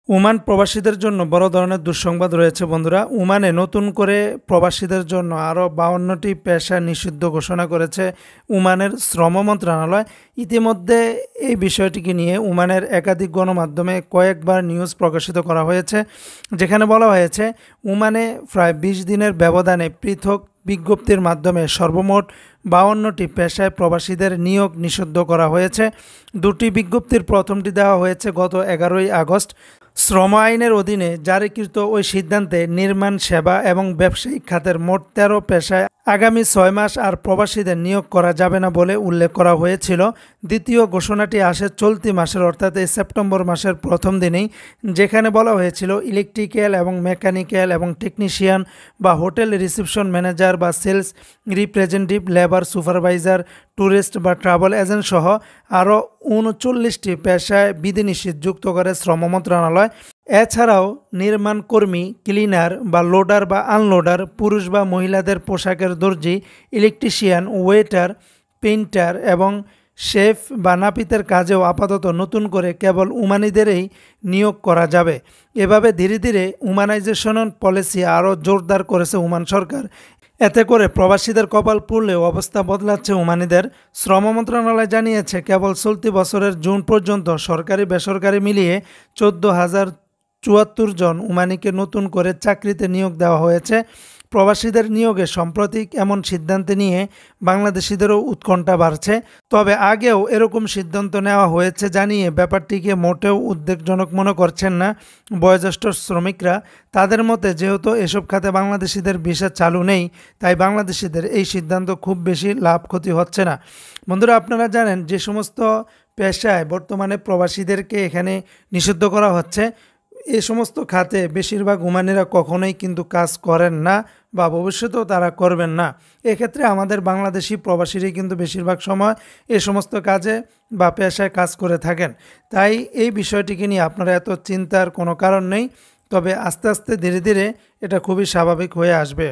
Oman প্রবাসীদের জন্য বড় ধরনের দুঃসংবাদ রয়েছে বন্ধুরা। ওমানে নতুন করে প্রবাসীদের জন্য আরও 52টি পেশা নিষিদ্ধ ঘোষণা করেছে ওমানের শ্রম মন্ত্রণালয়। ইতিমধ্যে এই বিষয়টিকে নিয়ে ওমানের একাধিক গণমাধ্যমে কয়েকবার নিউজ প্রকাশিত করা হয়েছে, যেখানে বলা হয়েছে ওমানে প্রায় 20 দিনের ব্যবধানে পৃথক বিজ্ঞপ্তির মাধ্যমে সর্বমোট 52টি পেশায় প্রবাসীদের নিয়োগ নিষিদ্ধ করা হয়েছে। দুটি বিজ্ঞপ্তির প্রথমটি দেওয়া হয়েছে গত 11ই আগস্ট। শ্রম আইনের অধীনে জারিকৃত ওই সিদ্ধান্তে নির্মাণ, সেবা এবং ব্যবসায়িক খাতের মোট 13 পেশায় আগামী 6 মাস আর প্রবাসীদের নিয়োগ করা যাবে না বলে উল্লেখ করা হয়েছিল। দ্বিতীয় ঘোষণাটি আসে চলতি মাসের অর্থাৎ এই সেপ্টেম্বর মাসের প্রথম দিনেই, যেখানে বলা হয়েছিল ইলেকট্রিক্যাল এবং মেকানিক্যাল এবং টেকনিশিয়ান বা হোটেল রিসেপশন ম্যানেজার বা sales representative, labour supervisor, tourist বা ট্রাভেল এজেন্ট সহ আরও 39টি পেশায় বিধিনিষেধ যুক্ত করে শ্রম মন্ত্রণালয়। এছাড়াও নির্মাণ কর্মী, ক্লিনার বা লোডার বা আনলোডার, পুরুষ বা মহিলাদের পোশাকের দর্জি, ইলেকট্রিশিয়ান, ওয়েটার, পেইন্টার এবং শেফ বা নাপিতের কাজেও আপাতত নতুন করে কেবল ওমানিদেরই নিয়োগ করা যাবে। এভাবে ধীরে ধীরে ওমানাইজেশন পলিসি আরও জোরদার করেছে ওমান সরকার। এতে করে প্রবাসীদের কপাল পুড়লেও অবস্থা বদলাচ্ছে ওমানিদের। শ্রম মন্ত্রণালয় জানিয়েছে, কেবল চলতি বছরের জুন পর্যন্ত সরকারি বেসরকারি মিলিয়ে 14,074 জন ওমানিকে নতুন করে চাকরিতে নিয়োগ দেওয়া হয়েছে। প্রবাসীদের নিয়োগে সাম্প্রতিক এমন সিদ্ধান্ত নিয়ে বাংলাদেশিদেরও উৎকণ্ঠা বাড়ছে। তবে আগেও এরকম সিদ্ধান্ত নেওয়া হয়েছে জানিয়ে ব্যাপারটিকে মোটেও উদ্বেগজনক মনে করছেন না বয়োজ্যেষ্ঠ শ্রমিকরা। তাদের মতে, যেহেতু এসব খাতে বাংলাদেশিদের ভিসা চালু নেই, তাই বাংলাদেশিদের এই সিদ্ধান্ত খুব বেশি লাভ ক্ষতি হচ্ছে না। বন্ধুরা, আপনারা জানেন যে সমস্ত পেশায় বর্তমানে প্রবাসীদেরকে এখানে নিষিদ্ধ করা হচ্ছে, এ সমস্ত খাতে বেশিরভাগ ওমানিরা কখনোই কিন্তু কাজ করেন না বা ভবিষ্যতেও তারা করবেন না। এক্ষেত্রে আমাদের বাংলাদেশি প্রবাসীরাই কিন্তু বেশিরভাগ সময় এ সমস্ত কাজে বা পেশায় কাজ করে থাকেন। তাই এই বিষয়টিকে নিয়ে আপনারা এত চিন্তার কোনো কারণ নেই। তবে আস্তে আস্তে ধীরে ধীরে এটা খুবই স্বাভাবিক হয়ে আসবে।